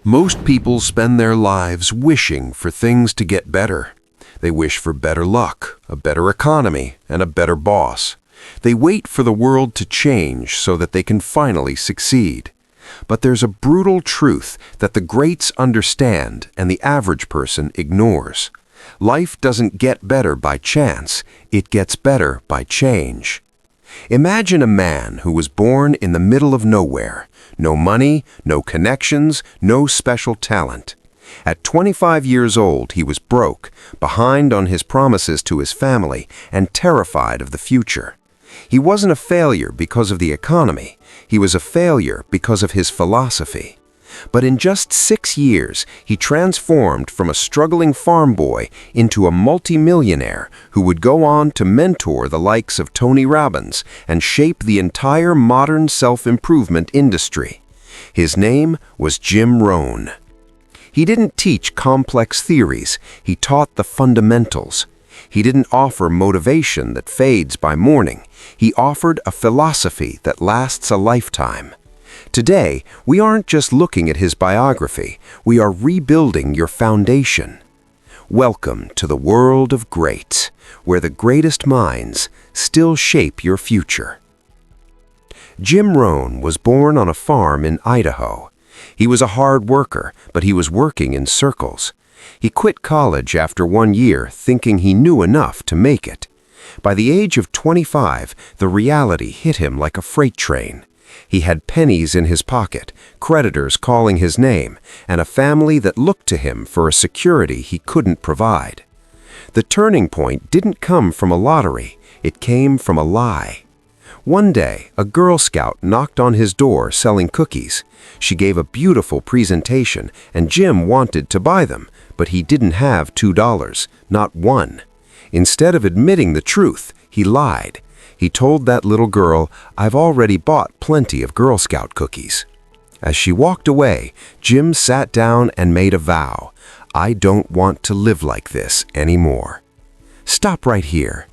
Most people spend their lives wishing for things to get better. They wish for better luck, a better economy, and a better boss. They wait for the world to change so that they can finally succeed. But there's a brutal truth that the greats understand and the average person ignores. Life doesn't get better by chance, it gets better by change. Imagine a man who was born in the middle of nowhere. No money, no connections, no special talent. At 25 years old, he was broke, behind on his promises to his family, and terrified of the future. He wasn't a failure because of the economy. He was a failure because of his philosophy. But in just 6 years, he transformed from a struggling farm boy into a multimillionaire who would go on to mentor the likes of Tony Robbins and shape the entire modern self-improvement industry. His name was Jim Rohn. He didn't teach complex theories, he taught the fundamentals. He didn't offer motivation that fades by morning. He offered a philosophy that lasts a lifetime. Today, we aren't just looking at his biography, we are rebuilding your foundation. Welcome to the world of greats, where the greatest minds still shape your future. Jim Rohn was born on a farm in Idaho. He was a hard worker, but he was working in circles. He quit college after 1 year, thinking he knew enough to make it. By the age of 25, the reality hit him like a freight train. He had pennies in his pocket, creditors calling his name, and a family that looked to him for a security he couldn't provide. The turning point didn't come from a lottery, it came from a lie. One day, a Girl Scout knocked on his door selling cookies. She gave a beautiful presentation, and Jim wanted to buy them, but he didn't have $2, not one. Instead of admitting the truth, he lied. He told that little girl, "I've already bought plenty of Girl Scout cookies." As she walked away, Jim sat down and made a vow. "I don't want to live like this anymore." Stop right here.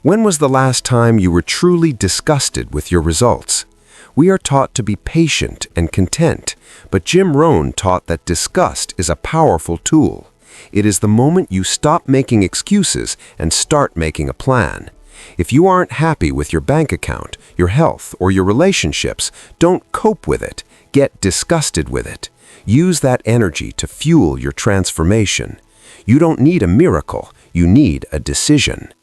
When was the last time you were truly disgusted with your results? We are taught to be patient and content, but Jim Rohn taught that disgust is a powerful tool. It is the moment you stop making excuses and start making a plan. If you aren't happy with your bank account, your health, or your relationships, don't cope with it. Get disgusted with it. Use that energy to fuel your transformation. You don't need a miracle, you need a decision.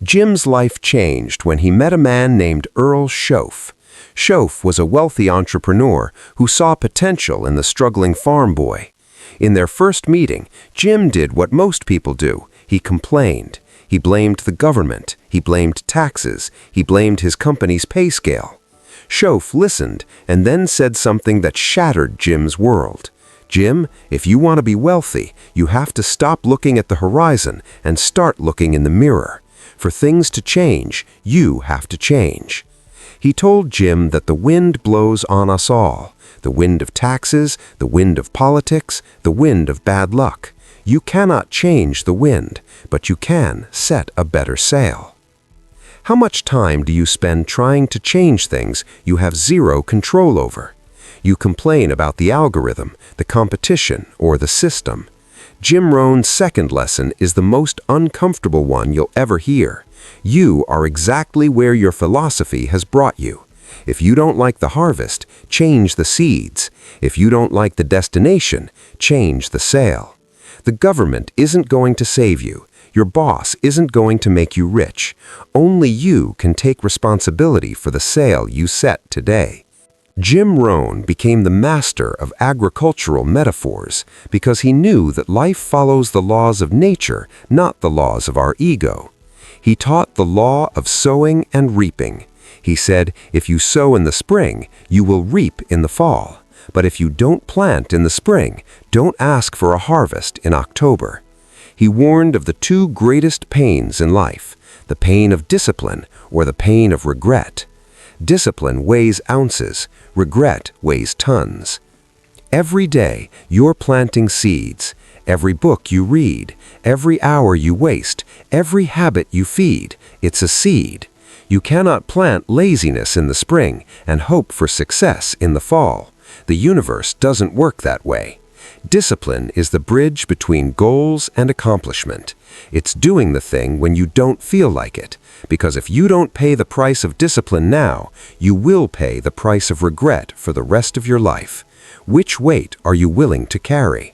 Jim's life changed when he met a man named Earl Schoaf. Schoaf was a wealthy entrepreneur who saw potential in the struggling farm boy. In their first meeting, Jim did what most people do. He complained. He blamed the government, he blamed taxes, he blamed his company's pay scale. Schoaf listened and then said something that shattered Jim's world. "Jim, if you want to be wealthy, you have to stop looking at the horizon and start looking in the mirror. For things to change, you have to change." He told Jim that the wind blows on us all. The wind of taxes, the wind of politics, the wind of bad luck. You cannot change the wind, but you can set a better sail. How much time do you spend trying to change things you have zero control over? You complain about the algorithm, the competition, or the system. Jim Rohn's second lesson is the most uncomfortable one you'll ever hear. You are exactly where your philosophy has brought you. If you don't like the harvest, change the seeds. If you don't like the destination, change the sail. The government isn't going to save you. Your boss isn't going to make you rich. Only you can take responsibility for the sail you set today. Jim Rohn became the master of agricultural metaphors because he knew that life follows the laws of nature, not the laws of our ego. He taught the law of sowing and reaping. He said, if you sow in the spring, you will reap in the fall. But if you don't plant in the spring, don't ask for a harvest in October. He warned of the two greatest pains in life, the pain of discipline or the pain of regret. Discipline weighs ounces, regret weighs tons. Every day, you're planting seeds. Every book you read, every hour you waste, every habit you feed, it's a seed. You cannot plant laziness in the spring and hope for success in the fall. The universe doesn't work that way. Discipline is the bridge between goals and accomplishment. It's doing the thing when you don't feel like it, because if you don't pay the price of discipline now, you will pay the price of regret for the rest of your life. Which weight are you willing to carry?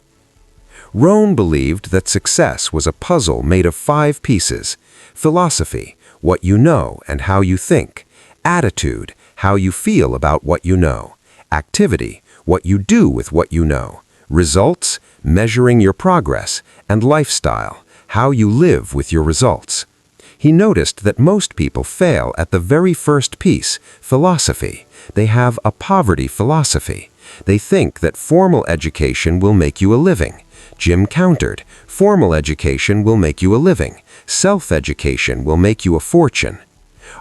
Rohn believed that success was a puzzle made of 5 pieces: philosophy, what you know and how you think; attitude, how you feel about what you know; activity, what you do with what you know; results, measuring your progress; and lifestyle, how you live with your results. He noticed that most people fail at the very first piece, philosophy. They have a poverty philosophy. They think that formal education will make you a living. Jim countered, formal education will make you a living. Self-education will make you a fortune.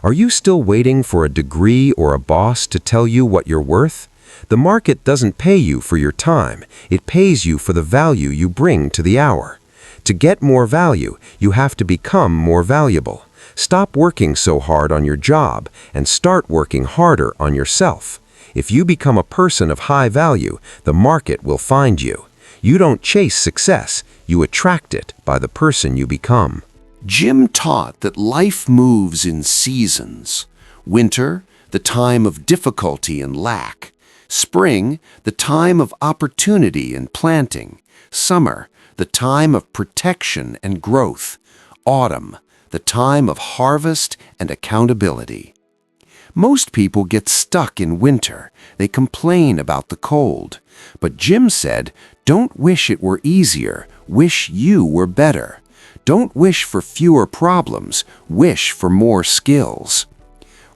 Are you still waiting for a degree or a boss to tell you what you're worth? The market doesn't pay you for your time. It pays you for the value you bring to the hour. To get more value, you have to become more valuable. Stop working so hard on your job and start working harder on yourself. If you become a person of high value, the market will find you. You don't chase success, you attract it by the person you become. Jim taught that life moves in seasons. Winter, the time of difficulty and lack. Spring, the time of opportunity and planting. Summer, the time of protection and growth. Autumn, the time of harvest and accountability. Most people get stuck in winter. They complain about the cold. But Jim said, don't wish it were easier, wish you were better. Don't wish for fewer problems, wish for more skills.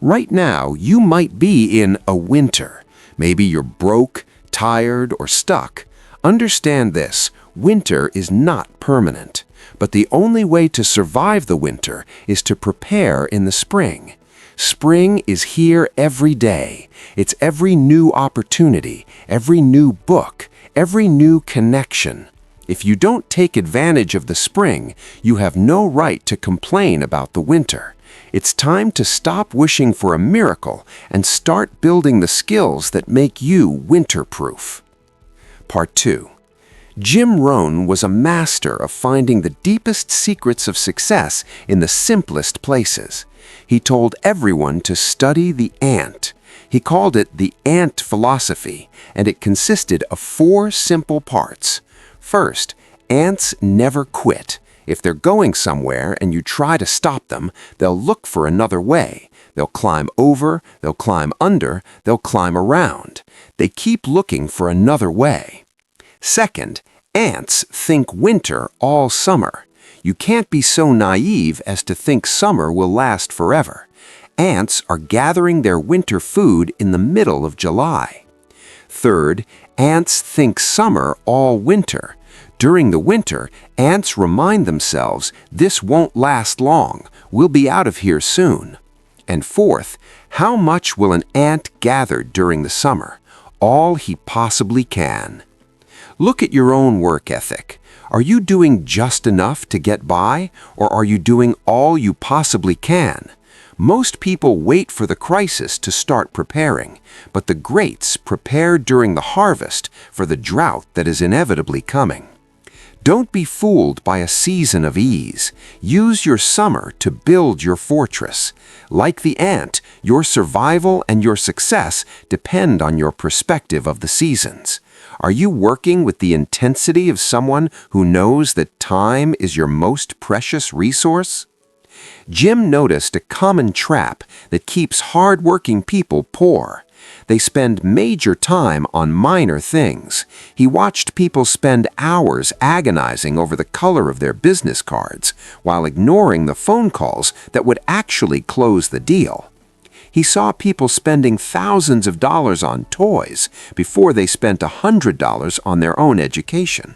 Right now, you might be in a winter. Maybe you're broke, tired, or stuck. Understand this, winter is not permanent. But the only way to survive the winter is to prepare in the spring. Spring is here every day. It's every new opportunity, every new book, every new connection. If you don't take advantage of the spring, you have no right to complain about the winter. It's time to stop wishing for a miracle and start building the skills that make you winter-proof. Part 2. Jim Rohn was a master of finding the deepest secrets of success in the simplest places. He told everyone to study the ant. He called it the ant philosophy, and it consisted of 4 simple parts. First, ants never quit. If they're going somewhere and you try to stop them, they'll look for another way. They'll climb over, they'll climb under, they'll climb around. They keep looking for another way. Second, ants think winter all summer. You can't be so naive as to think summer will last forever. Ants are gathering their winter food in the middle of July. Third, ants think summer all winter. During the winter, ants remind themselves, this won't last long, we'll be out of here soon. And fourth, how much will an ant gather during the summer? All he possibly can. Look at your own work ethic. Are you doing just enough to get by, or are you doing all you possibly can? Most people wait for the crisis to start preparing, but the greats prepare during the harvest for the drought that is inevitably coming. Don't be fooled by a season of ease. Use your summer to build your fortress. Like the ant, your survival and your success depend on your perspective of the seasons. Are you working with the intensity of someone who knows that time is your most precious resource? Jim noticed a common trap that keeps hard-working people poor. They spend major time on minor things. He watched people spend hours agonizing over the color of their business cards, while ignoring the phone calls that would actually close the deal. He saw people spending thousands of dollars on toys before they spent $100 on their own education.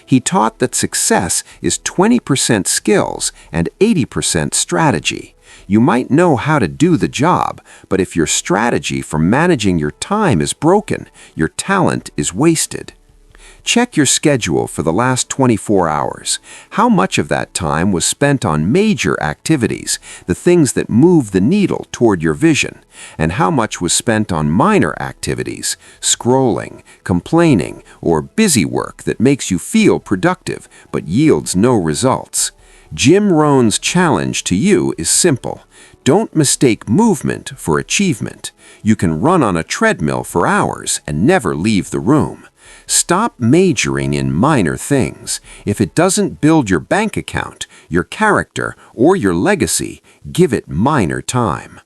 He taught that success is 20% skills and 80% strategy. You might know how to do the job, but if your strategy for managing your time is broken, your talent is wasted. Check your schedule for the last 24 hours. How much of that time was spent on major activities, the things that move the needle toward your vision, and how much was spent on minor activities, scrolling, complaining, or busy work that makes you feel productive but yields no results? Jim Rohn's challenge to you is simple. Don't mistake movement for achievement. You can run on a treadmill for hours and never leave the room. Stop majoring in minor things. If it doesn't build your bank account, your character, or your legacy, give it minor time.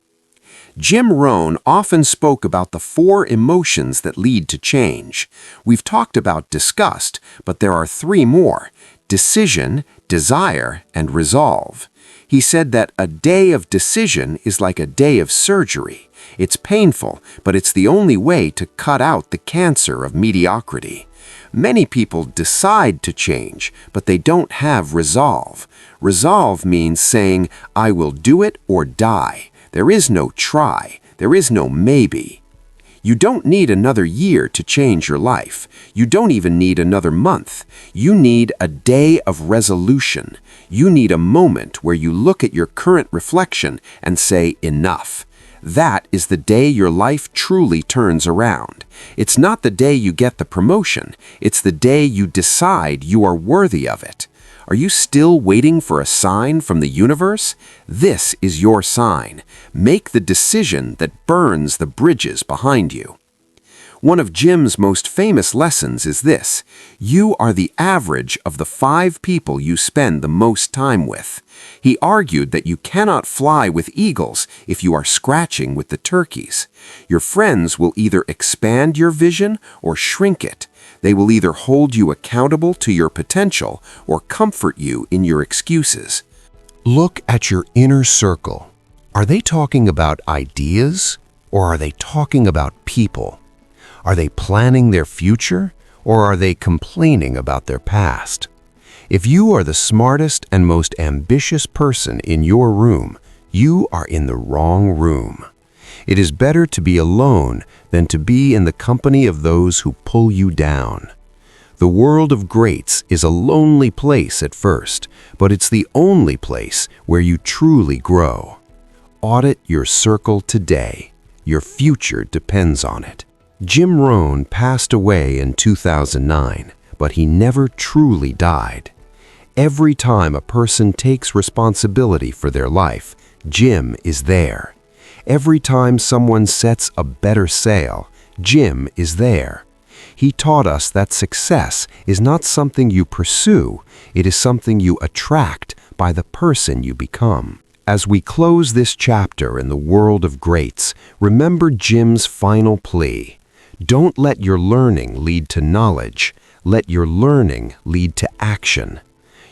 Jim Rohn often spoke about the 4 emotions that lead to change. We've talked about disgust, but there are 3 more: decision, desire, and resolve. He said that a day of decision is like a day of surgery. It's painful, but it's the only way to cut out the cancer of mediocrity. Many people decide to change, but they don't have resolve. Resolve means saying, "I will do it or die." There is no try. There is no maybe. You don't need another year to change your life. You don't even need another month. You need a day of resolution. You need a moment where you look at your current reflection and say, "Enough." That is the day your life truly turns around. It's not the day you get the promotion. It's the day you decide you are worthy of it. Are you still waiting for a sign from the universe? This is your sign. Make the decision that burns the bridges behind you. One of Jim's most famous lessons is this: you are the average of the 5 people you spend the most time with. He argued that you cannot fly with eagles if you are scratching with the turkeys. Your friends will either expand your vision or shrink it. They will either hold you accountable to your potential or comfort you in your excuses. Look at your inner circle. Are they talking about ideas, or are they talking about people? Are they planning their future, or are they complaining about their past? If you are the smartest and most ambitious person in your room, you are in the wrong room. It is better to be alone than to be in the company of those who pull you down. The world of greats is a lonely place at first, but it's the only place where you truly grow. Audit your circle today. Your future depends on it. Jim Rohn passed away in 2009, but he never truly died. Every time a person takes responsibility for their life, Jim is there. Every time someone sets a better sail, Jim is there. He taught us that success is not something you pursue, it is something you attract by the person you become. As we close this chapter in the world of greats, remember Jim's final plea. Don't let your learning lead to knowledge. Let your learning lead to action.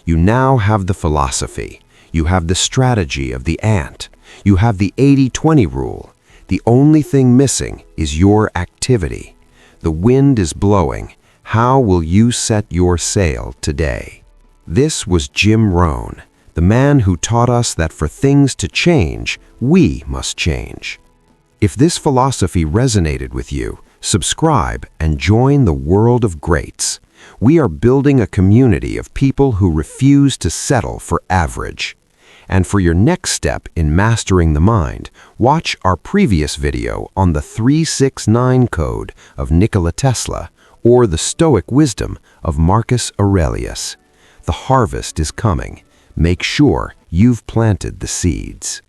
You now have the philosophy. You have the strategy of the ant. You have the 80-20 rule. The only thing missing is your activity. The wind is blowing. How will you set your sail today? This was Jim Rohn, the man who taught us that for things to change, we must change. If this philosophy resonated with you, subscribe and join the world of greats. We are building a community of people who refuse to settle for average. And for your next step in mastering the mind, watch our previous video on the 369 code of Nikola Tesla or the Stoic wisdom of Marcus Aurelius. The harvest is coming. Make sure you've planted the seeds.